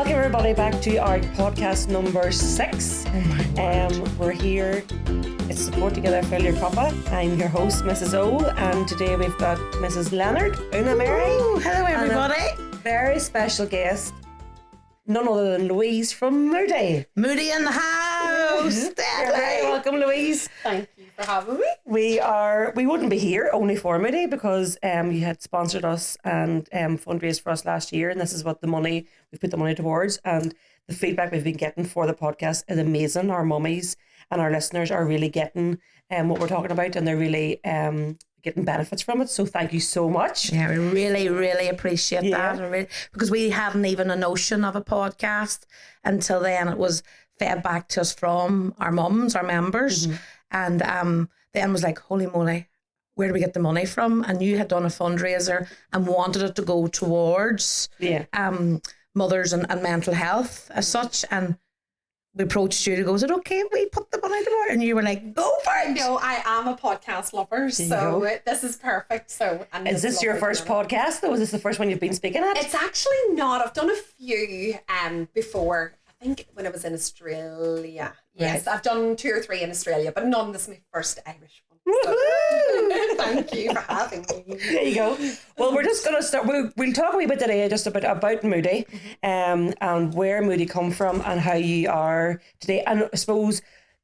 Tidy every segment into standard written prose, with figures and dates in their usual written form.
Welcome everybody back to our podcast number 6. Oh my word. We're here. It's Support Together Failure Cuppa. I'm your host, Mrs. O, and today we've got Mrs. Leonard, Una Mary. Hello everybody. And a very special guest, none other than Louise from Moody. Moody in the house. Hey, welcome Louise. Thank you for having me. We wouldn't be here only for Moody because you had sponsored us and fundraised for us last year, and this is what we put the money towards, and the feedback we've been getting for the podcast is amazing. Our mummies and our listeners are really getting what we're talking about, and they're really getting benefits from it. So thank you so much. Yeah, we really, really appreciate that. Because we hadn't even a notion of a podcast until then. It was fed back to us from our mums, our members. And then was like, holy moly, where do we get the money from? And you had done a fundraiser and wanted it to go towards mothers and mental health as such. And we approached you to go, is it okay if we put the money towards? And you were like, go for it. No, I am a podcast lover, so this is perfect. So, is this your first podcast though? Is this the first one you've been speaking at? It's actually not. I've done a few before. I think when I was in Australia. Yes, I've done 2 or 3 in Australia, but none. This is my first Irish one. So. Thank you for having me. There you go. Well, we're just going to start. We'll talk a wee bit today just about Moody, and where Moody come from and how you are today. And I suppose,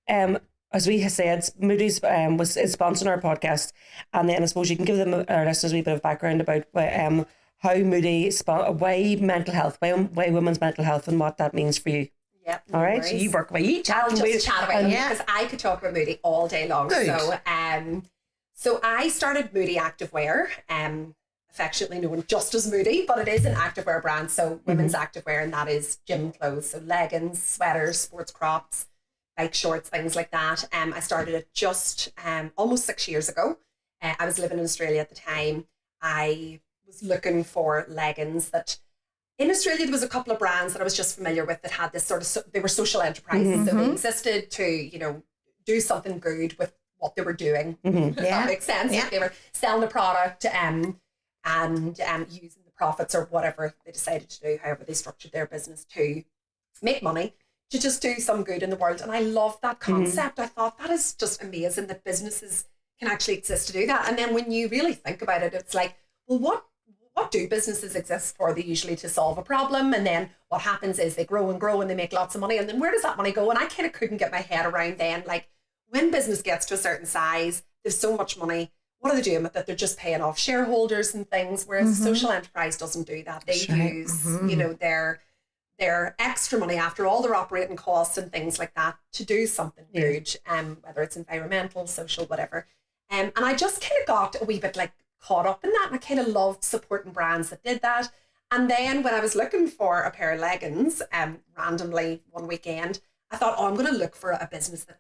as we have said, Moody's is sponsoring our podcast, and then I suppose you can give them our listeners a wee bit of background about how Moody why mental health, why women's mental health, and what that means for you. Yeah. All right. So you work away. I'll just chat about it because I could talk about Moody all day long. Good. So I started Moody Activewear, affectionately known just as Moody, but it is an activewear brand. So women's activewear, and that is gym clothes. So leggings, sweaters, sports crops, bike shorts, things like that. I started it just almost 6 years ago. I was living in Australia at the time. I was looking for leggings that in Australia, there was a couple of brands that I was just familiar with that had this sort of, they were social enterprises. So they existed to, do something good with what they were doing. If that makes sense. Like they were selling a product and using the profits or whatever they decided to do, however they structured their business to make money, to just do some good in the world. And I love that concept. I thought that is just amazing that businesses can actually exist to do that. And then when you really think about it, it's like, well, what do businesses exist for? They usually to solve a problem, and then what happens is they grow and grow and they make lots of money, and then where does that money go? And I kind of couldn't get my head around then, like when business gets to a certain size, there's so much money, what are they doing with it? They're just paying off shareholders and things, whereas a social enterprise doesn't do that. They use their extra money after all their operating costs and things like that to do something good, whether it's environmental, social, whatever. And I just kind of got a wee bit like caught up in that, and I kind of loved supporting brands that did that. And then when I was looking for a pair of leggings, randomly one weekend, I thought, I'm going to look for a business that,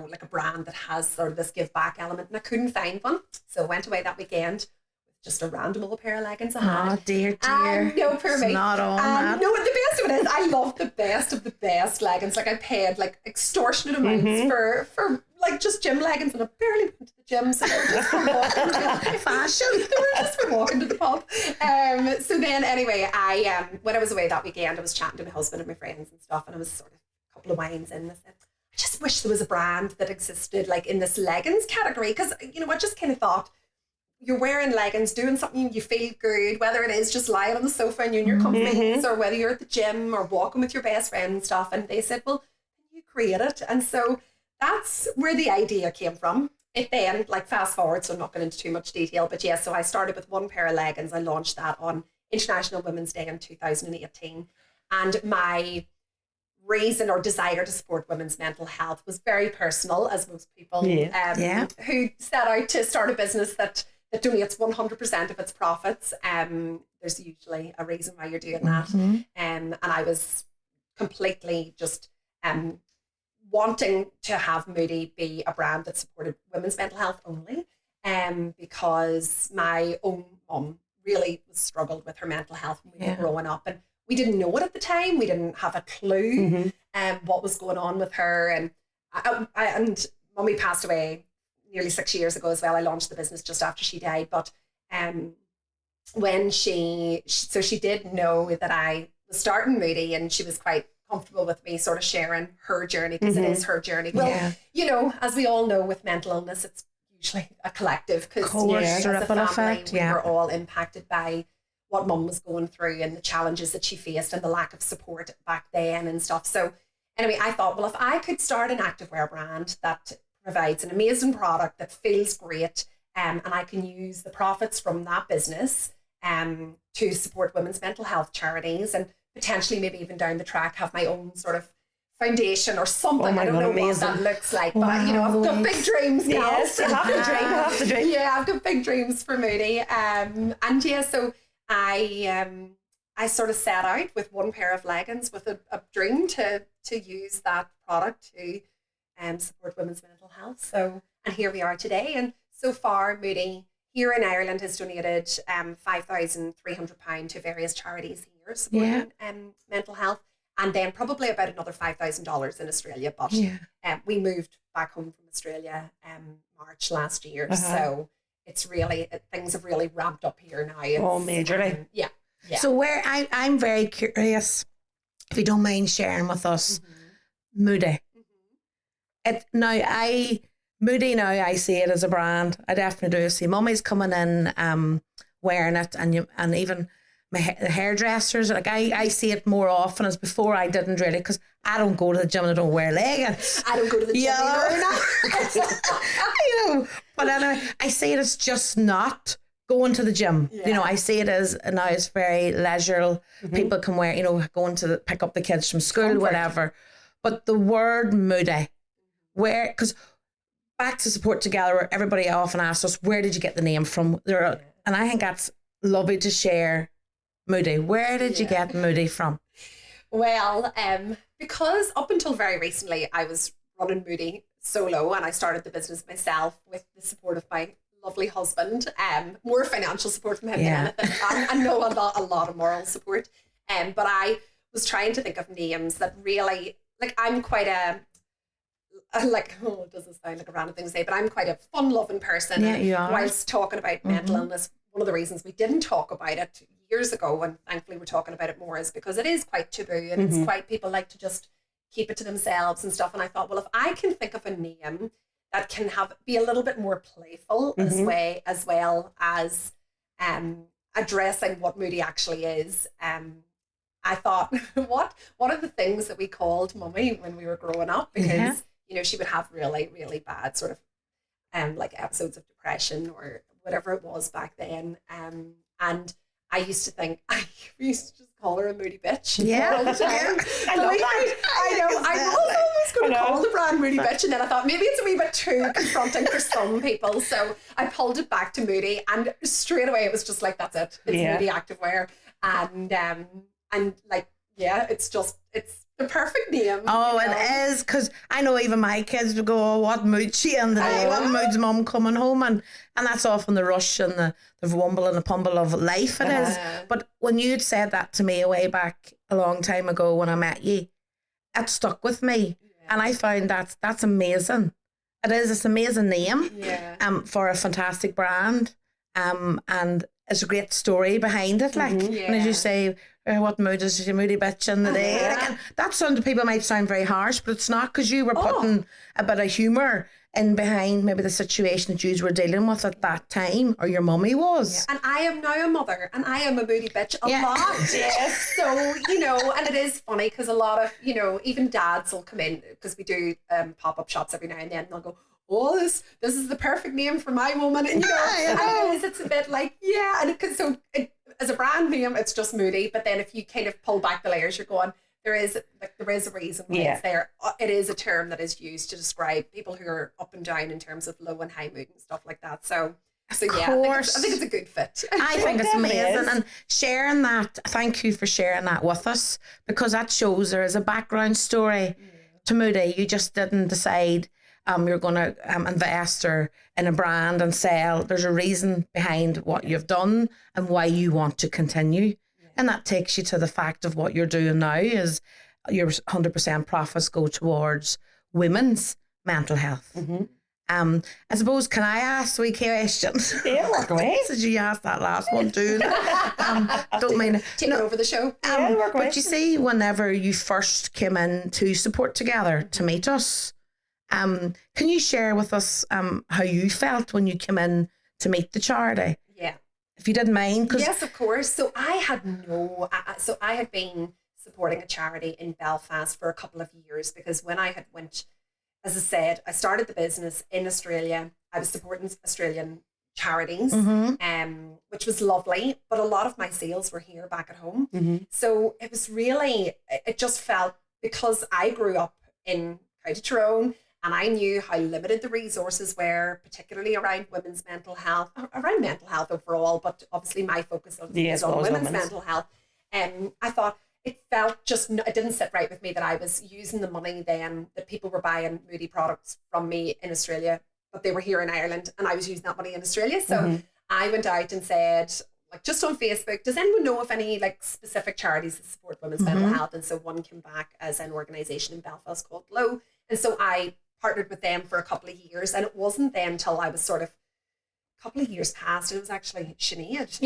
like a brand that has sort of this give back element, and I couldn't find one. So I went away that weekend with just a random old pair of leggings I had. Oh dear. No, poor me. Not on that. No, the best of it is I love the best of the best leggings. Like I paid like extortionate amounts for like just gym leggings, and I barely went to the gym, so they were just for walking to Fashion. They were just for walking to the pub. So then anyway, I when I was away that weekend, I was chatting to my husband and my friends and stuff, and I was sort of a couple of wines in, and I said, I just wish there was a brand that existed like in this leggings category, because I just kind of thought, you're wearing leggings, doing something you feel good, whether it is just lying on the sofa and you're in your comfy, or whether you're at the gym or walking with your best friend and stuff. And they said, well, you create it. And so that's where the idea came from. It then, like fast forward, so I'm not going into too much detail, but yeah, so I started with one pair of leggings. I launched that on International Women's Day in 2018. And my reason or desire to support women's mental health was very personal, as most people who set out to start a business that donates 100% of its profits. There's usually a reason why you're doing that. And I was completely just wanting to have Moody be a brand that supported women's mental health only, because my own mum really struggled with her mental health when we were growing up, and we didn't know it at the time. We didn't have a clue what was going on with her, and Mummy passed away nearly 6 years ago as well. I launched the business just after she died, but when she did know that I was starting Moody, and she was quite comfortable with me sort of sharing her journey, because it is her journey. Well, you know, as we all know with mental illness, it's usually a collective, because as a family, we were all impacted by what mum was going through and the challenges that she faced and the lack of support back then and stuff. So anyway, I thought, well, if I could start an activewear brand that provides an amazing product that feels great, and I can use the profits from that business to support women's mental health charities, and potentially maybe even down the track have my own sort of foundation or something. I don't know what that looks like, but you know, I've got big dreams, yes, you have to dream. Yeah, I've got big dreams for Moody. And yeah, so I sort of set out with one pair of leggings with a dream to use that product to support women's mental health. So, and here we are today. And so far, Moody here in Ireland has donated £5,300 to various charities here supporting mental health, and then probably about another $5,000 in Australia. But we moved back home from Australia March last year, so it's really, things have really ramped up here now. Majorly. Yeah. So where I'm very curious, if you don't mind sharing with us, Moody. Moody now, I see it as a brand. I definitely do. I see mummies coming in wearing it, and even the hairdressers. Like I see it more often, as before I didn't really, because I don't go to the gym and I don't wear leggings. I don't go to the gym either. You know, but anyway, I see it as just not going to the gym. You know, I see it as now it's very leisurely. People can wear, you know, going to pick up the kids from school, whatever. But the word Moody, because back to Support Together, where everybody often asks us, where did you get the name from? And I think that's lovely to share. Moody, where did you get Moody from? Well, because up until very recently, I was running Moody solo, and I started the business myself with the support of my lovely husband. More financial support from him than anything. I know a lot of moral support. But I was trying to think of names that really, like, I'm quite it doesn't sound like a random thing to say, but I'm quite a fun-loving person. Yeah, you are. Whilst talking about mental illness, one of the reasons we didn't talk about it years ago, and thankfully we're talking about it more, is because it is quite taboo, and it's quite, people like to just keep it to themselves and stuff. And I thought, well, if I can think of a name that can be a little bit more playful as well as addressing what Moody actually is, I thought, what are the things that we called Mummy when we were growing up? Because you know, she would have really, really bad sort of like episodes of depression or whatever it was back then. And I used to think, we used to just call her a moody bitch all the time. I love that. I know. I was always going to call the brand Moody bitch, and then I thought maybe it's a wee bit too confronting for some people. So I pulled it back to Moody, and straight away it was just like, that's it. It's Moody Activewear. And like, it's the perfect name. Oh, it is, because I know even my kids would go, oh, what mood she in today? What mood's mum coming home? And that's often the rush and the wumble and the pumble of life it is. But when you'd said that to me way back a long time ago when I met you, it stuck with me. And I found that's amazing. It is, it's an amazing name for a fantastic brand. And it's a great story behind it. Like, and as you say, what mood is your moody bitch in the day? Like, that sound to people might sound very harsh, but it's not, because you were putting a bit of humour in behind maybe the situation that you were dealing with at that time, or your mummy was. And I am now a mother, and I am a moody bitch a lot. Yes. So, you know, and it is funny because a lot of, you know, even dads will come in, because we do pop-up shops every now and then, and they'll go, oh, this is the perfect name for my woman. And, you know, it's a bit like, as a brand name, it's just Moody. But then if you kind of pull back the layers, you're going, there is a reason why it's there. It is a term that is used to describe people who are up and down in terms of low and high mood and stuff like that. So yeah, I think it's a good fit. I think it's amazing. And sharing that, thank you for sharing that with us, because that shows there is a background story to Moody. You just didn't decide you're going to invest in a brand and sell. There's a reason behind what you've done and why you want to continue. And that takes you to the fact of what you're doing now is your 100% profits go towards women's mental health. I suppose, can I ask 3 questions? Yeah, work away. Did you ask that last one too? Don't mind. Taking over the show. Work away. But you see, whenever you first came in to Support Together to meet us, can you share with us how you felt when you came in to meet the charity? Yeah. If you didn't mind. Yes, of course. So I had been supporting a charity in Belfast for a couple of years, because when I had went, as I said, I started the business in Australia. I was supporting Australian charities, which was lovely. But a lot of my sales were here back at home. So it was really, it just felt, because I grew up in County Tyrone, and I knew how limited the resources were, particularly around women's mental health, around mental health overall, but obviously my focus is on women's mental health. I thought it felt just, it didn't sit right with me that I was using the money then that people were buying Moody products from me in Australia, but they were here in Ireland, and I was using that money in Australia. So I went out and said, like, just on Facebook, does anyone know of any like specific charities that support women's mental health? And so one came back as an organisation in Belfast called Glow. And so I partnered with them for a couple of years, and it wasn't then until I was sort of a couple of years past, it was actually Sinead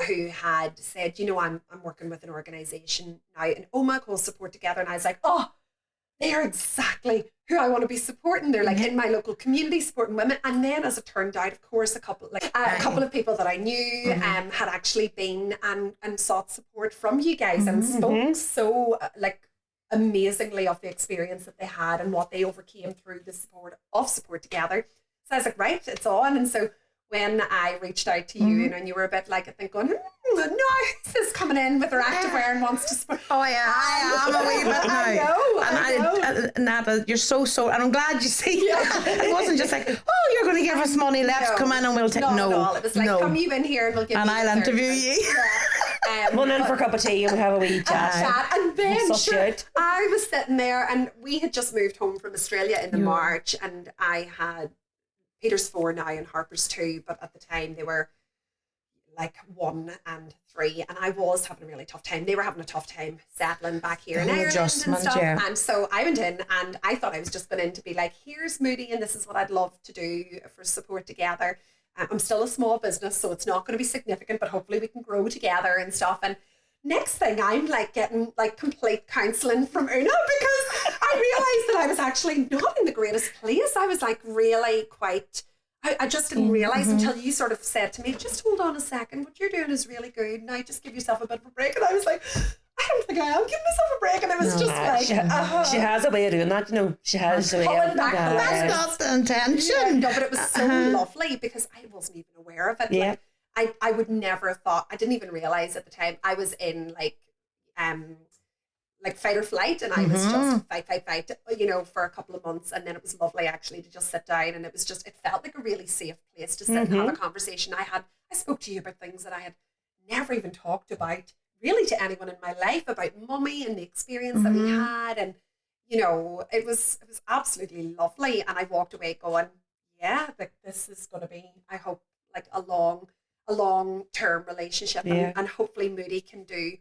who had said, you know, I'm working with an organisation now in Oma called Support Together, and I was like, oh, they're exactly who I want to be supporting. They're like in my local community supporting women. And then, as it turned out, of course, a couple of people that I knew had actually been and sought support from you guys and spoke so like amazingly of the experience that they had and what they overcame through the support of Support Together. So I was like, right, it's on. And so when I reached out to you and you were a bit like, I think going, no, who's this coming in with her activewear and wants to support? Oh yeah, I am a wee bit now. I know. Nada, you're so, and I'm glad you see it wasn't just like, oh, you're going to give us money, let's come in and we'll take, no. It was like, come you in here and we'll give you. And I'll interview you. Come in for a cup of tea and we'll have a wee chat. And then I was sitting there, and we had just moved home from Australia in the March, and I had Peter's 4 now and Harper's 2, but at the time they were like 1 and 3, and I was having a really tough time. They were having a tough time settling back here in Ireland and stuff. And so I went in, and I thought I was just going in to be like, here's Moody, and this is what I'd love to do for Support Together. I'm still a small business, so it's not going to be significant, but hopefully we can grow together and stuff. And next thing, I'm like getting like complete counselling from Una, because I realised that I was actually not in the greatest place. I was like really quite, I just didn't realise until you sort of said to me, just hold on a second, what you're doing is really good. Now just give yourself a bit of a break. And I was like, I don't think I am giving myself a break. And it was just like, she has a way of doing that, you know. She has a way of that's not the intention. No, but it was so lovely, because I wasn't even aware of it. Yeah. Like, I would never have thought, I didn't even realise at the time I was in like fight or flight, and I was just fight, you know, for a couple of months. And then it was lovely actually to just sit down, and it was just, it felt like a really safe place to sit and have a conversation. I spoke to you about things that I had never even talked about really to anyone in my life, about mummy and the experience that we had. And, you know, it was absolutely lovely. And I walked away going, yeah, like this is going to be, I hope, like a long-term relationship, and hopefully Moody can do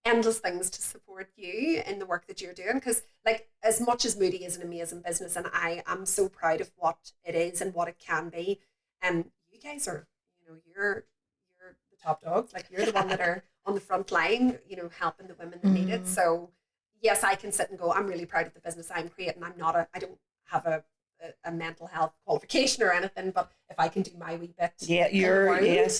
endless things to support you in the work that you're doing, because like as much as Moody is an amazing business, and I am so proud of what it is and what it can be, and you guys are, you know, you're the top dogs, like you're the one that are on the front line, you know, helping the women that need it. So yes, I can sit and go, I'm really proud of the business I'm creating. I don't have a mental health qualification or anything, but if I can do my wee bit,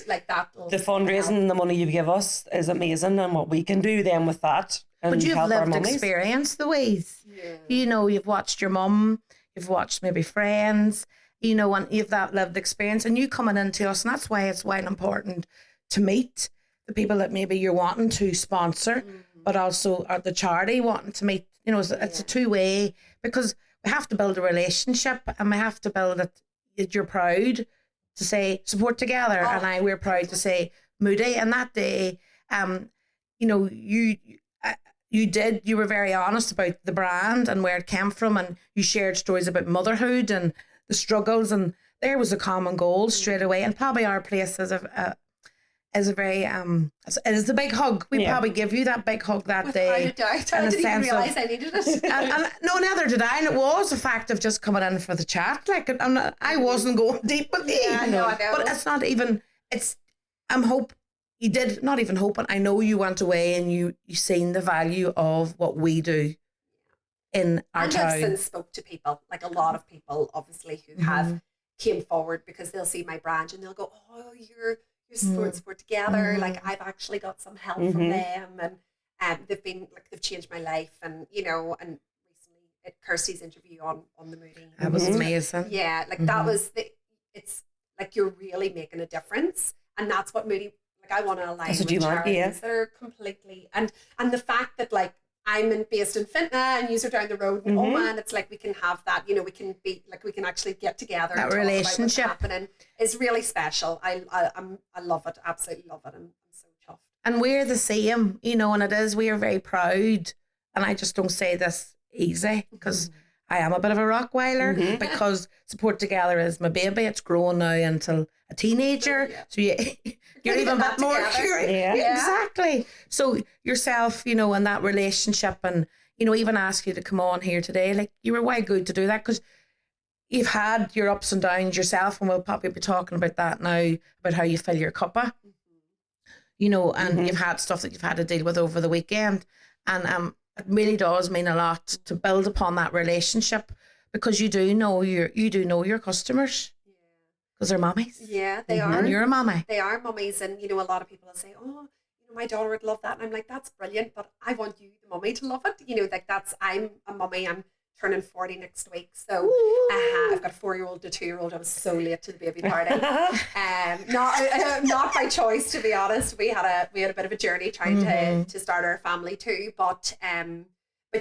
like that, the fundraising and the money you give us is amazing, and what we can do then with that. But you've lived experience, Louise. You know, you've watched your mum, you've watched maybe friends, you know, and you've that lived experience, and you coming into us, and that's why it's important to meet the people that maybe you're wanting to sponsor, but also the charity wanting to meet. You know, it's a two-way, because we have to build a relationship, and we have to build it that you're proud to say Support Together, and we're proud to say Moody. And that day, you know, you were very honest about the brand and where it came from, and you shared stories about motherhood and the struggles, and there was a common goal straight away. And probably our place as is a very it is the big hug. We probably give you that big hug that day. Without a doubt. I didn't even realise I needed it. and no, neither did I. And it was a fact of just coming in for the chat. Like I wasn't going deep with you. Yeah, I know. But it's not even. You did not even hoping. I know you went away and you seen the value of what we do in our town. I've since spoke to people, like a lot of people, obviously, who have came forward because they'll see my brand and they'll go, "Oh, you're sport together." Like I've actually got some help from them, and they've changed my life, and and recently at Kirsty's interview on the Moody, that was amazing. Yeah, like that was it's like you're really making a difference, and that's what Moody. Like I want to align with charities that are completely and the fact that like I'm based in Fintna and you are down the road in Oma, and it's like we can have that, we can be like we can actually get together. That and relationship talk about what's happening is really special. I love it, absolutely love it. I'm so chuffed. And we're the same, and it is. We are very proud, and I just don't say this easy because I am a bit of a Rockweiler because Support Together is my baby. It's grown now until a teenager. So you're even a bit more curious. Yeah. Exactly. So yourself, and that relationship, and, even ask you to come on here today, like you were way good to do that because you've had your ups and downs yourself, and we'll probably be talking about that now, about how you fill your cuppa, and you've had stuff that you've had to deal with over the weekend. And it really does mean a lot to build upon that relationship because you do know your customers because they're mummies. Yeah, they are. And you're a mummy. They are mummies, and a lot of people will say, "Oh, my daughter would love that," and I'm like, "That's brilliant," but I want you, the mummy, to love it. Like I'm a mummy. I'm turning 40 next week, so I've got a 4-year-old to 2-year-old. I was so late to the baby party. Not by choice, to be honest. We had a bit of a journey trying to start our family too, but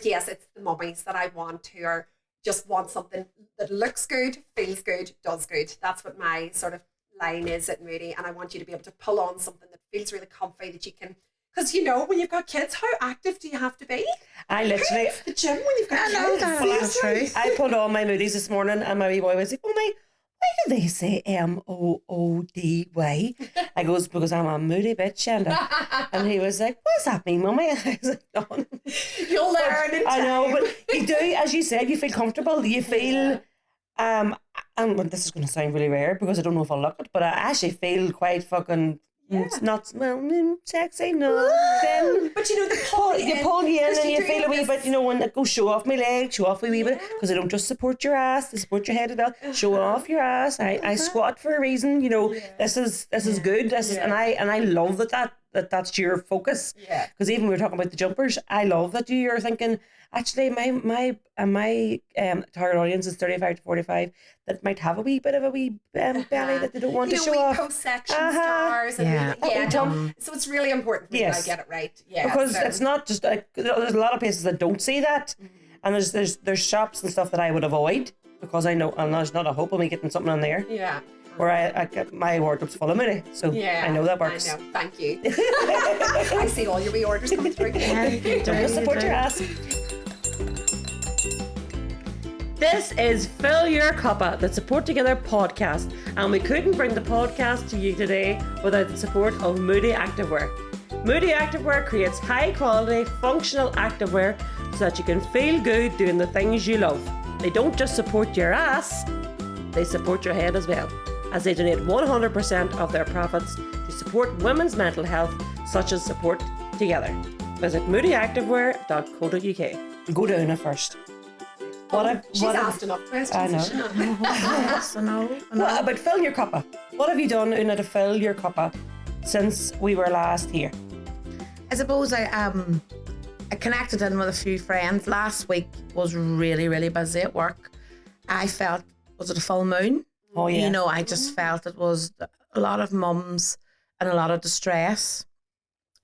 yes, it's the mummies that I want who are just want something that looks good, feels good, does good. That's what my sort of line is at Moody, and I want you to be able to pull on something that feels really comfy that you can. Because when you've got kids, how active do you have to be? I literally the gym when you've got kids. That's true. I put on my Moodies this morning, and my wee boy was like, "Mommy, why do they say Moody?" I goes, "Because I'm a moody bitch," and he was like, "What's that mean, Mummy?" And I was like, "Oh." You'll learn in time. I know, but you do, as you said, you feel comfortable. You feel, and this is going to sound really rare because I don't know if I'll look it, but I actually feel quite fucking. Yeah. It's not sexy, no. Then, but they pull you in and you feel a wee bit, when it goes show off my leg, show off a wee bit, because they don't just support your ass, they support your head as well. Show off your ass. I squat for a reason. This is good. And I love that's your focus. Yeah. Because even we were talking about the jumpers, I love that you're thinking. Actually, my target audience is 35 to 45 that might have a wee bit of a wee belly that they don't want to show off. Post-section stars. And so it's really important for you to get it right. Yeah, because it's not just like, there's a lot of places that don't see that, and there's shops and stuff that I would avoid because I know, and there's not a hope of me getting something on there. Yeah. Where I get my wardrobe's full of Moody, so I know that works. I know. Thank you. I see all your wee orders coming through. Don't support your ass. This is Fill Your Cuppa, the Support Together podcast, and we couldn't bring the podcast to you today without the support of Moody Activewear. Moody Activewear creates high quality, functional activewear so that you can feel good doing the things you love. They don't just support your ass, they support your head as well, as they donate 100% of their profits to support women's mental health, such as Support Together. Visit moodyactivewear.co.uk. Go to Una first. She's asked enough questions. I know. What about filling your cuppa? What have you done, Una, to fill your cuppa since we were last here? I suppose I connected in with a few friends. Last week was really, really busy at work. I felt, was it a full moon? Oh, yeah. I just felt it was a lot of mums and a lot of distress.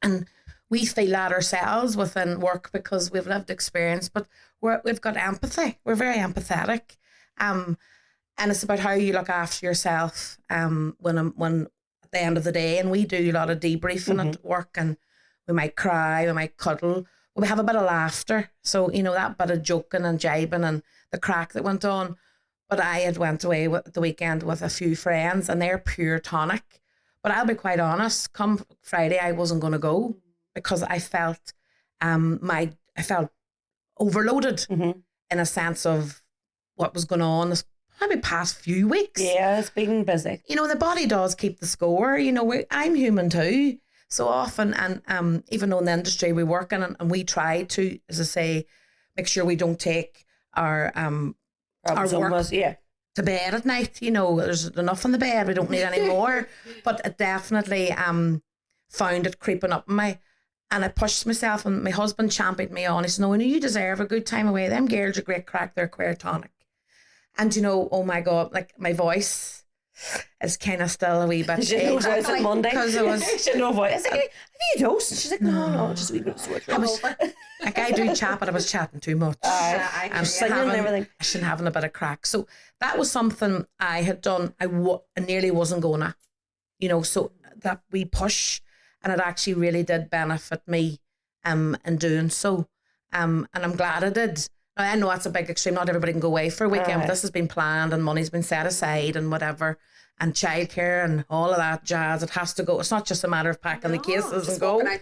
And we feel that ourselves within work because we've lived experience, but we've got empathy. We're very empathetic. And it's about how you look after yourself when at the end of the day. And we do a lot of debriefing at work, and we might cry, we might cuddle. We have a bit of laughter. So, that bit of joking and jibing and the crack that went on. But I had went away the weekend with a few friends, and they're pure tonic. But I'll be quite honest, come Friday, I wasn't going to go because I felt I felt overloaded in a sense of what was going on this probably past few weeks. Yeah, it's been busy. You know, the body does keep the score. You know, I'm human too. So often, and even though in the industry we work in, and we try to, as I say, make sure we don't take our work to bed at night. You know, there's enough in the bed. We don't need any more. But it definitely found it creeping up in me. And I pushed myself, and my husband championed me on. He said, no, you deserve a good time away. Them girls are great crack. They're queer tonic. And, you know, oh my God, like my voice is kind of still a wee bit. She had no voice on Monday. Because it was. She had no voice. I was like, have you a dose? She's like, no, just a wee bit of sore throat. Like I do chat, but I was chatting too much. I'm singing and everything. I shouldn't having a bit of crack. So that was something I had done. I nearly wasn't going to, you know, so that we push, and it actually really did benefit me in doing so. And I'm glad I did. Now, I know that's a big extreme. Not everybody can go away for a weekend, but this has been planned and money's been set aside and whatever, and childcare and all of that jazz. It has to go. It's not just a matter of packing the cases and go. I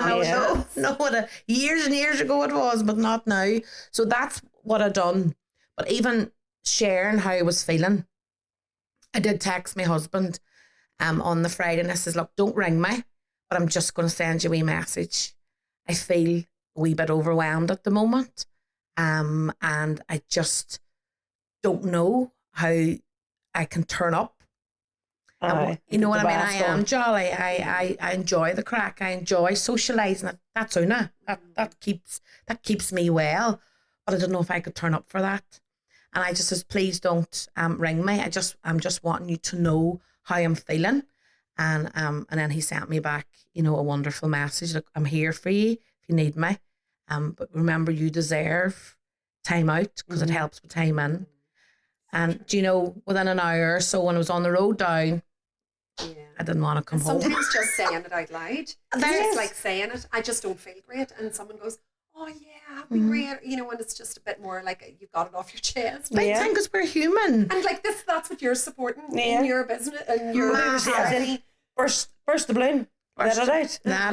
know, years and years ago it was, but not now. So that's what I done. But even sharing how I was feeling, I did text my husband on the Friday, and I says, look, don't ring me, but I'm just going to send you a wee message. I feel a wee bit overwhelmed at the moment. And I just don't know how I can turn up. You know what I mean? I am jolly. I enjoy the crack. I enjoy socialising. That's Una. That keeps me well. But I don't know if I could turn up for that. And I just says, please don't ring me. I'm just wanting you to know how I'm feeling. And then he sent me back, you know, a wonderful message. Look, I'm here for you if you need me. But remember, you deserve time out because it helps with time in. And, you know, within an hour or so when I was on the road down, I didn't want to come home. Sometimes just saying it out loud. It's just like saying it, I just don't feel great. And someone goes, oh yeah, I've been great. You know, and it's just a bit more like you've got it off your chest. Big time, because we're human. And like that's what you're supporting in your business and your burst the balloon. Let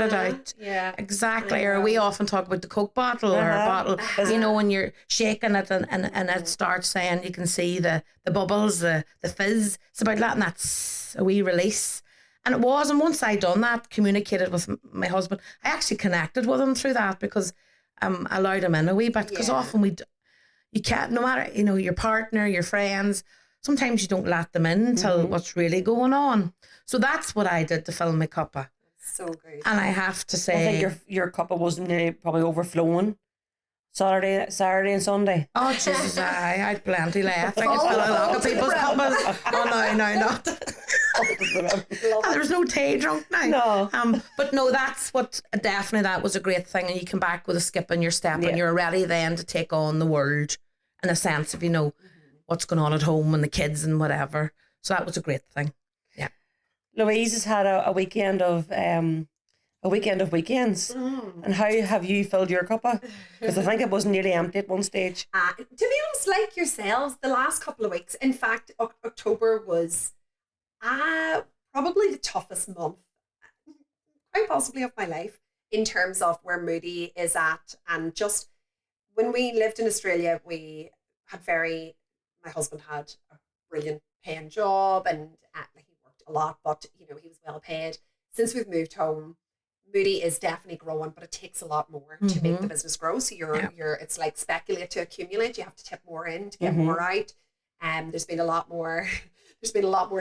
it out. Yeah. Exactly. Or we often talk about the Coke bottle or a bottle, you know, when you're shaking it and it starts saying you can see the bubbles, the fizz. It's about letting that a wee release. And it was, and once I done that, communicated with my husband, I actually connected with him through that because I allowed him in a wee bit. Because often you can't, no matter, you know, your partner, your friends, sometimes you don't let them in till what's really going on. So that's what I did to fill my cuppa. So good. And I have to say, I think your cuppa wasn't really probably overflowing Saturday and Sunday. Oh Jesus, I had plenty left. I could fill a lot of people's cuppas. Oh no, not. There was no tea drunk now. No. But no, that's what definitely that was a great thing. And you come back with a skip in your step, and you're ready then to take on the world in a sense of, you know, what's going on at home and the kids and whatever. So that was a great thing. Yeah. Louise has had a weekend of weekends. And how have you filled your cuppa? Because I think it was nearly empty at one stage. To be honest, like yourselves, the last couple of weeks, in fact, October was probably the toughest month, quite possibly of my life, in terms of where Moody is at. And just when we lived in Australia, we had my husband had a brilliant paying job, and he worked a lot, but you know, he was well paid. Since we've moved home, Moody is definitely growing, but it takes a lot more to make the business grow. So it's like speculate to accumulate. You have to tip more in to get more out. There's been a lot more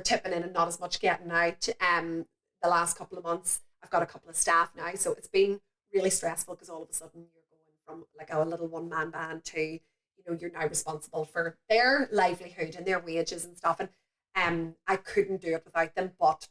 tipping in and not as much getting out. The last couple of months, I've got a couple of staff now, so it's been really stressful because all of a sudden you're going from like a little one-man band to, you know, you're now responsible for their livelihood and their wages and stuff. And I couldn't do it without them, but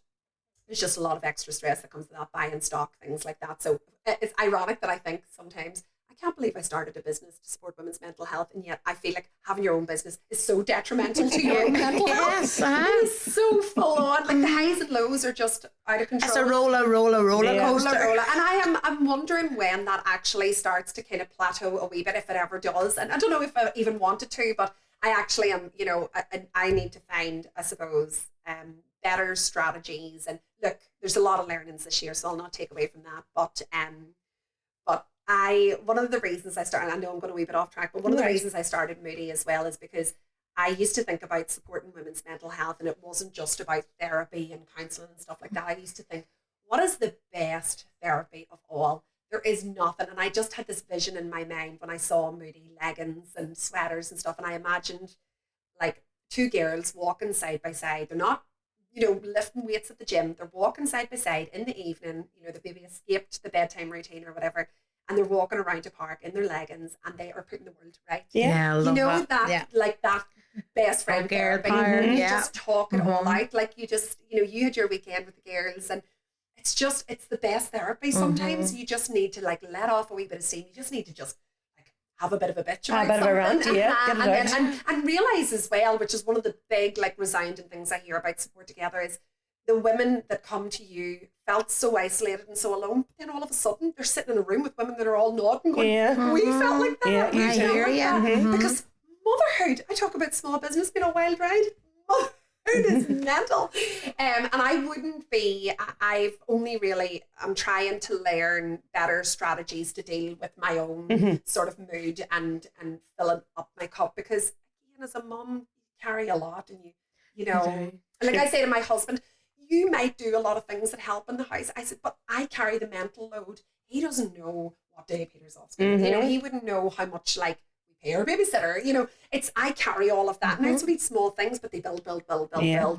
there's just a lot of extra stress that comes with that, buying stock, things like that. So it's ironic that I think sometimes, I can't believe I started a business to support women's mental health, and yet I feel like having your own business is so detrimental to your own mental health. It is so full on. Like the highs and lows are just out of control. It's a roller coaster. And I'm wondering when that actually starts to kind of plateau a wee bit, if it ever does. And I don't know if I even wanted to, but I actually am, you know, I need to find, I suppose, better strategies. And look, there's a lot of learnings this year, so I'll not take away from that. But one of the reasons I started, I know I'm going a wee bit off track, but one of the reasons I started Moody as well is because I used to think about supporting women's mental health, and it wasn't just about therapy and counselling and stuff like that. I used to think, what is the best therapy of all? There is nothing. And I just had this vision in my mind when I saw Moody leggings and sweaters and stuff, and I imagined like two girls walking side by side. They're not, lifting weights at the gym. They're walking side by side in the evening. They've maybe escaped the bedtime routine or whatever, and they're walking around a park in their leggings, and they are putting the world to rights. Yeah, I love that. Like that best friend girl therapy. power, You just talk it all out. Like you just, you had your weekend with the girls, and it's the best therapy. Sometimes you just need to like let off a wee bit of steam. You just need to just like have a bit of a bitch about a bit of a rant, and realize as well, which is one of the big like resounding things I hear about Support Together, is the women that come to you felt so isolated and so alone, but then all of a sudden they're sitting in a room with women that are all nodding going, we felt like that. Yeah, I hear you. Because motherhood, I talk about small business being a wild ride. Motherhood is mental. And I wouldn't be, I'm trying to learn better strategies to deal with my own sort of mood and filling up my cup, because again, as a mum, you carry a lot, and like I say to my husband, you might do a lot of things that help in the house. I said, but I carry the mental load. He doesn't know what day Peter's off school. He wouldn't know how much like we pay our babysitter. I carry all of that. And it's really small things, but they build.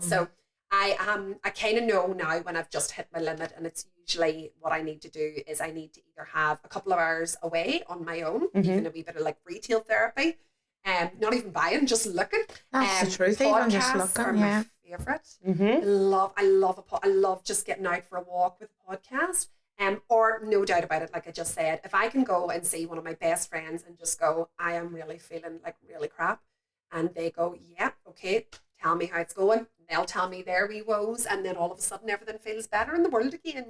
So I kind of know now when I've just hit my limit, and it's usually what I need to do is I need to either have a couple of hours away on my own, even a wee bit of like retail therapy, not even buying, just looking. That's the truth. Even just looking, my favorite. I love just getting out for a walk with a podcast. Or no doubt about it, like I just said, if I can go and see one of my best friends and just go, I am really feeling like really crap, and they go, yeah, okay, tell me how it's going. They'll tell me their wee woes, and then all of a sudden everything feels better in the world again,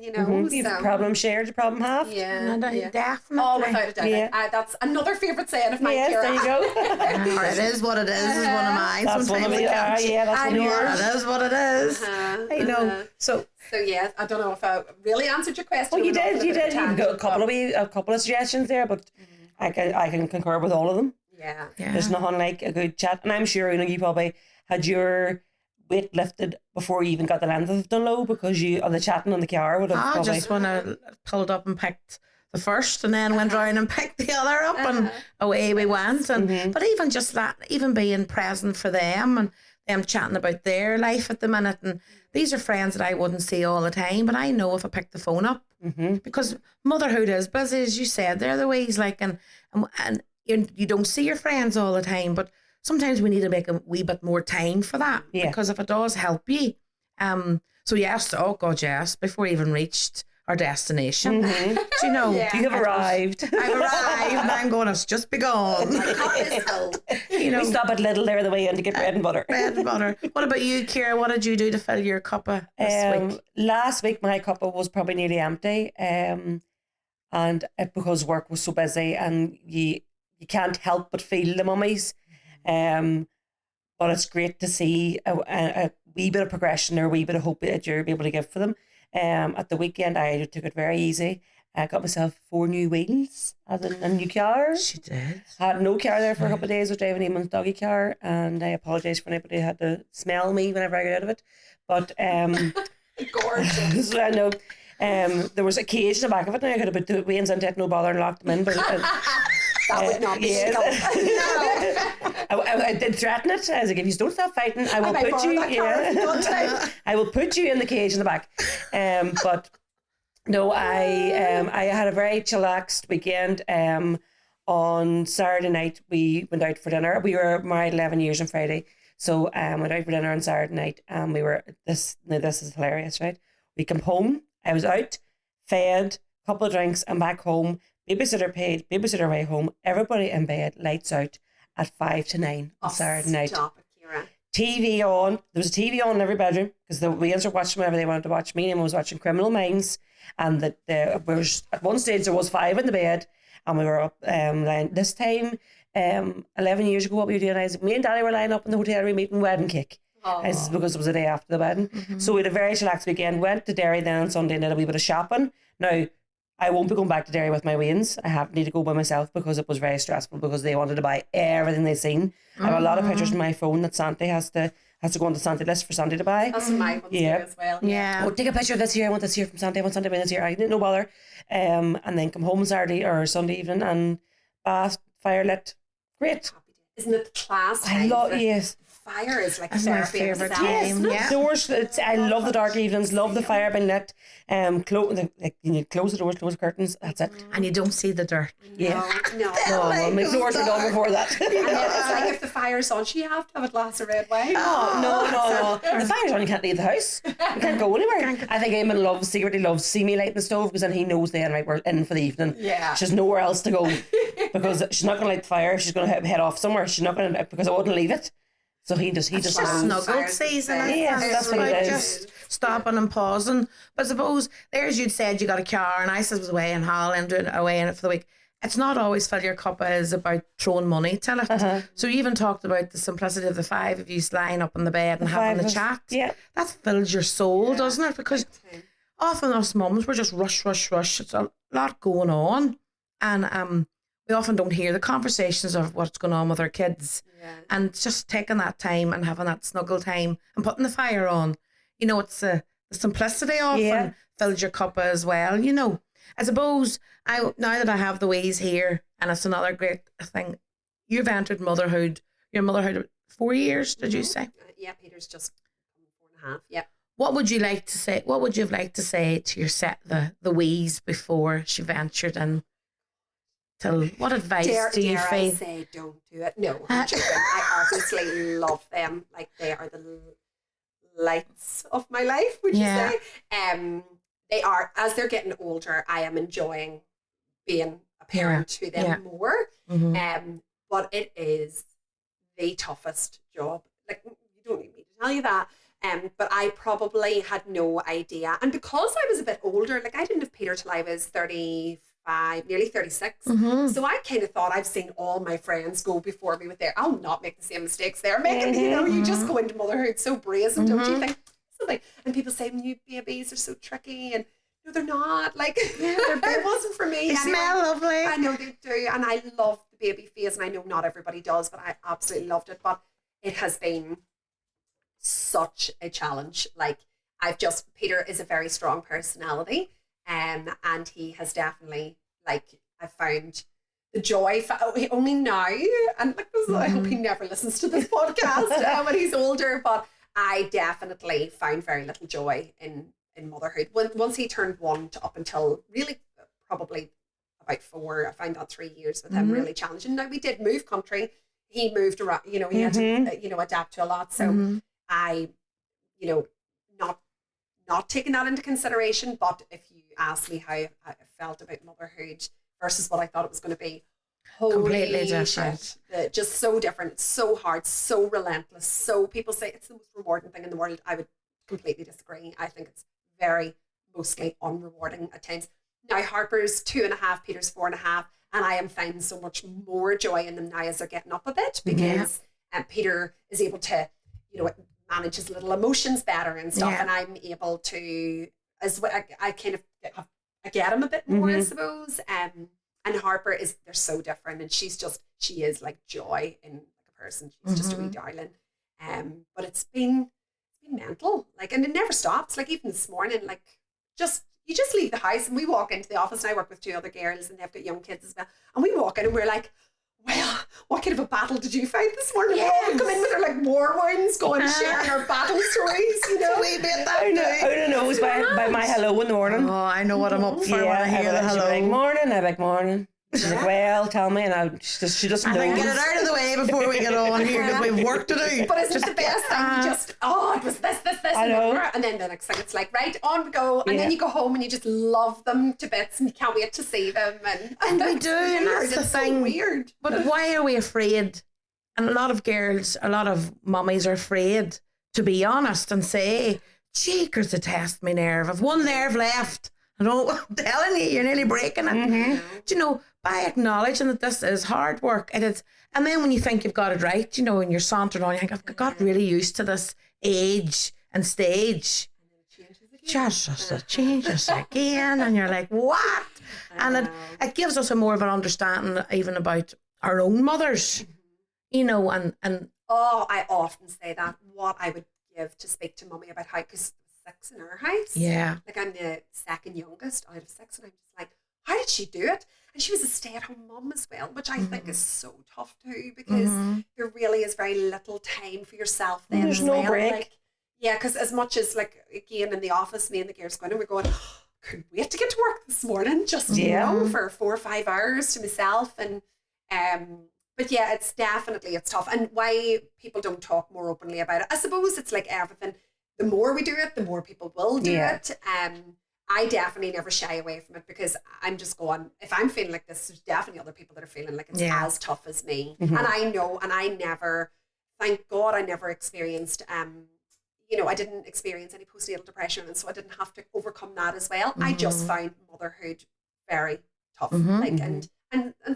So, problem shared, problem halved. Definitely. All without a doubt. Yeah. That's another favourite saying of mine. Yes, there you go. It is what it is one of mine. That's one of yours. That's one of yours. It is what it is. I know. So yeah, I don't know if I really answered your question. Well, you did. You've got a couple of suggestions there, but I can concur with all of them. Yeah. There's nothing like a good chat, and I'm sure you probably had your weight lifted before you even got the length of done low, because you on the chatting on the car would have probably just when I pulled up and picked the first, and then went round and picked the other up, and away we went. And but even just that, even being present for them, and them chatting about their life at the minute, and these are friends that I wouldn't see all the time, but I know if I pick the phone up, because motherhood is busy, as you said. They're the ways like, and you don't see your friends all the time, but sometimes we need to make a wee bit more time for that, because if it does help you. So yes, oh God, yes, before we even reached our destination. You have arrived. I've arrived, and I'm going to just be gone. My cup is full. We stop at Lidl there the way in to get bread and butter. What about you, Ciara? What did you do to fill your cuppa this week? Last week my cuppa was probably nearly empty, and because work was so busy, and you can't help but feel the mummies. But it's great to see a wee bit of progression or a wee bit of hope that you're able to give for them. At the weekend, I took it very easy. I got myself 4 new wheels, as in a new car. She did. I had no car there for a couple of days. I was driving Eamon's doggy car, and I apologise for anybody who had to smell me whenever I got out of it. But gorgeous. I know. There was a cage in the back of it, and I could have put the wheels into it, no bother, and locked them in. But that would not be I did threaten it. I was like, if you don't stop fighting, I will put you. I will put you in the cage in the back. But no, I had a very chillaxed weekend. On Saturday night, we went out for dinner. We were married 11 years on Friday, so went out for dinner on Saturday night, and we were this is hilarious, right? We come home. I was out, fed, couple of drinks, and back home. Babysitter paid, babysitter way home. Everybody in bed, lights out at 5 to 9 on Saturday night. Stop it, Ciara. TV on. There was a TV on in every bedroom because the wheels were watching whatever they wanted to watch. Me and was watching Criminal Minds, and at one stage there was 5 in the bed, and we were up this time 11 years ago. What we were doing is me and Daddy were lying up in the hotel room eating wedding cake. This is because it was the day after the wedding. So we had a very chillaxed weekend. Went to Derry then on Sunday and did a wee bit of shopping. Now, I won't be going back to Derry with my Waynes. I need to go by myself because it was very stressful because they wanted to buy everything they seen. I have a lot of pictures in my phone that Santi has to go on the Santi list for Santi to buy. That's what my ones do as well. Yeah. Oh, take a picture of this here. I want this here from Santi. I want Santi to buy this here. I didn't no bother. And then come home Saturday or Sunday evening and bath, fire lit. Great. Isn't it the class time? I love, yes. Fire is like That's my therapy in favourite itself, time, isn't it? yeah. Doors, I love the dark evenings, love the fire being lit. You close the doors, close the curtains, that's it. And you don't see the dirt. Yeah. No. Oh, well, my doors were done before that. And then it's like if the fire's on, you have to have a glass of red wine. Oh, no. The fire's on, you can't leave the house. You can't go anywhere. I think Eamon secretly loves to see me lighting the stove because then he knows then, right, we're in for the evening. Yeah. She has nowhere else to go because she's not going to light the fire. She's going to head off somewhere. She's not going to, because I wouldn't leave it. So he just Just knows. snuggled season. Yes, that's what it is. Just stopping and pausing. But suppose there's you'd said you got a car and I said was away in Hull and doing away in it for the week. It's not always fill your cup is about throwing money to it. So you even talked about the simplicity of the five of you lying up in the bed and having the chat. Yeah. That fills your soul, doesn't it? Because often us mums we're just rush. It's a lot going on. And we often don't hear the conversations of what's going on with our kids. Yeah. And just taking that time and having that snuggle time and putting the fire on. You know, it's the simplicity often fills your cup as well, you know. I suppose now that I have the Louise here, and it's another great thing, you've entered motherhood. Your motherhood 4 years, did you say? Yeah, Peter's just 4.5. Yeah. What would you like to say? What would you have liked to say to your the Louise before she ventured in? What advice do you dare feel? I say don't do it? No, I'm joking. I obviously love them. Like they are the lights of my life, would you say? They are, as they're getting older, I am enjoying being a parent to them more. But it is the toughest job. Like you don't need me to tell you that. But I probably had no idea. And because I was a bit older, like I didn't have Peter till I was 35, nearly 36. So I kind of thought I've seen all my friends go before me with their, I'll not make the same mistakes they're making. You know, you just go into motherhood so brazen, don't you think? Something. And people say new babies are so tricky and no, they're not. Like it wasn't for me. They smell lovely. I know they do. And I love the baby phase, and I know not everybody does, but I absolutely loved it. But it has been such a challenge. Like Peter is a very strong personality, and he has definitely, like, I found the joy only now, and like I hope he never listens to this podcast when he's older, but I definitely found very little joy in motherhood. Once he turned 1 to up until really probably about 4, I found that 3 years with him really challenging. Now we did move country. He moved around, you know, he had to, adapt to a lot. So I, not taking that into consideration, but if you ask me how I felt about motherhood versus what I thought it was going to be, completely different. Just so different. It's so hard, so relentless. So people say it's the most rewarding thing in the world. I would completely disagree. I think it's mostly unrewarding at times. Now Harper's 2.5, Peter's 4.5, and I am finding so much more joy in them now as they're getting up a bit because Peter is able to, manage his little emotions better and stuff, and I'm able to, as well, I kind of get him a bit more, I suppose. And Harper they're so different, and she is like joy in like a person. She's just a wee darling. But it's been mental, like, and it never stops. Like even this morning, like you just leave the house and we walk into the office, and I work with 2 other girls and they've got young kids as well, and we walk in and we're like, well, what kind of a battle did you fight this morning? Yes. We all come in with our like war wounds, going sharing our battle stories, We bet that Who knows by my hello in the morning. Oh, I know what I'm up for when I hear the hello. Like, morning, I like morning. She's like, well, tell me, and she doesn't know. I think get it out of the way before we get on here because we've work to do. But isn't it the best thing? It was this, I know. and then the next thing it's like, right, on we go, and then you go home and you just love them to bits and you can't wait to see them, and we do, and that's the thing. So weird. But why are we afraid? And a lot of mummies are afraid to be honest and say, "Cheekers to test my nerve. I've one nerve left." I'm telling you, you're nearly breaking it. Do by acknowledging that this is hard work, it is. And then when you think you've got it right, and you're sauntering on, you think, I've got really used to this age and stage, just changes again, and you're like, what? And it gives us a more of an understanding even about our own mothers, you know, and oh, I often say that, what I would give to speak to mummy about how, because 6 in our house. yeah. Like, I'm the second youngest out of 6, and I'm just like, how did she do it? And she was a stay-at-home mum as well, which I think is so tough too, because there really is very little time for yourself then. There's no break. Like, yeah, because as much as, like, again, in the office, me and the girls go in and we're going, oh, couldn't wait to get to work this morning, just, you know, for 4 or 5 hours to myself. And but yeah, it's tough. And why people don't talk more openly about it, I suppose it's like everything. The more we do it, the more people will do it. I definitely never shy away from it, because I'm just going, if I'm feeling like this, there's definitely other people that are feeling like it's as tough as me. And I know, and I never, thank God I never experienced, you know, I didn't experience any postnatal depression, and so I didn't have to overcome that as well. I just found motherhood very tough, like, and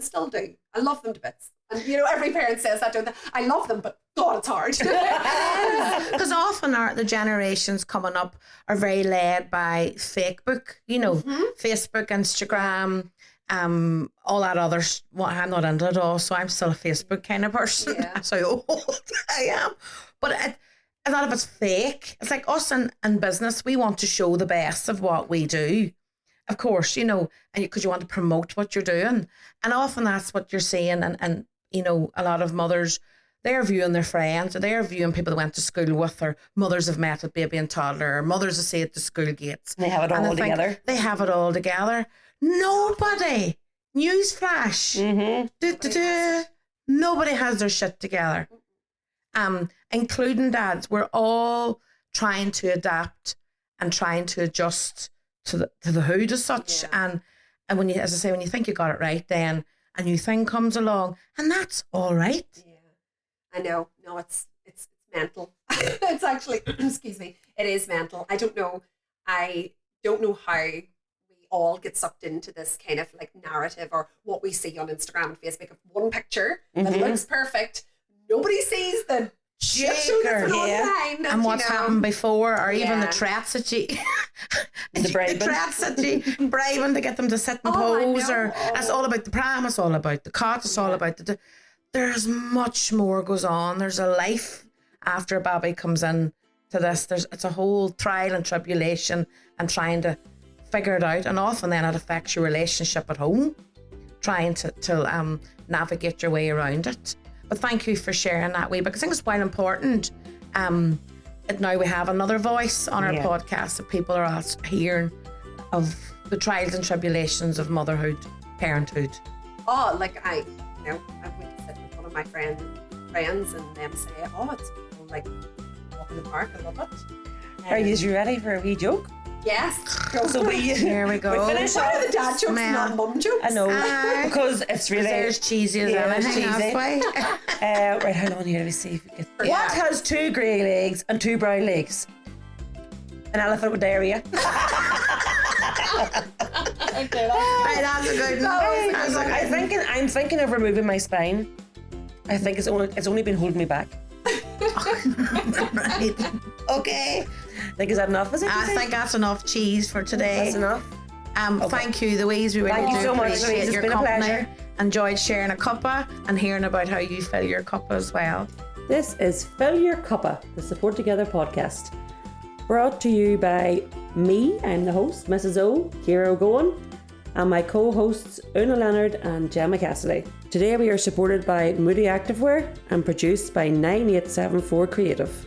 still do. I love them to bits. And, you know, every parent says that, don't they? I love them, but God, it's hard. Because often the generations coming up are very led by Facebook, you know, Facebook, Instagram, all that other. Well, I'm not into it all, so I'm still a Facebook kind of person. Yeah. That's how old I am. But a lot of it's fake. It's like us in business, we want to show the best of what we do. Of course, you know, and because you want to promote what you're doing. And often that's what you're seeing. And you know, a lot of mothers, they're viewing their friends, or they're viewing people that went to school with, or mothers have met with baby and toddler, or mothers that see at the school gates. They have it all together. They have it all together. Nobody. Newsflash. Nobody has their shit together. Including dads. We're all trying to adapt and trying to adjust to the hood as such. And when you, as I say, when you think you got it right, then a new thing comes along, and that's all right. Yeah, I know. No, it's mental. It's actually, excuse me, it is mental. I don't know how we all get sucked into this kind of like narrative, or what we see on Instagram and Facebook of one picture that looks perfect. Nobody sees the shaker, and what's happened before, or even the threats that you bribing to get them to sit and pose, or it's all about the pram, it's all about the cot, it's all about there's much more goes on. There's a life after a baby comes in to this. It's a whole trial and tribulation, and trying to figure it out, and often then it affects your relationship at home, trying to navigate your way around it. But thank you for sharing that way, because I think it's quite important. Now we have another voice on our podcast that people are hearing of the trials and tribulations of motherhood, parenthood. Oh, like I went to sit with one of my friends and them say, oh, it's like walking in the park. I love it. Are you ready for a wee joke? Yes. So here we go. We finish Why are the dad jokes not mum jokes? I know, because it's really... There's cheesy as anything, halfway. Right, how long here? Let me see if we get... What has 2 grey legs and 2 brown legs? An elephant with diarrhea. Okay, that's a good one. I'm thinking of removing my spine. I think it's only been holding me back. Right. Okay. Is that enough? Is it? I think that's enough cheese for today. That's enough. Thank you, Louise. We really do appreciate your company. Enjoyed sharing a cuppa and hearing about how you fill your cuppa as well. This is Fill Your Cuppa, the Support Together podcast. Brought to you by me, I'm the host, Mrs. O, Ciara O'Gowan, and my co-hosts Una Leonard and Gemma Cassidy. Today we are supported by Moody Activewear and produced by 9874 Creative.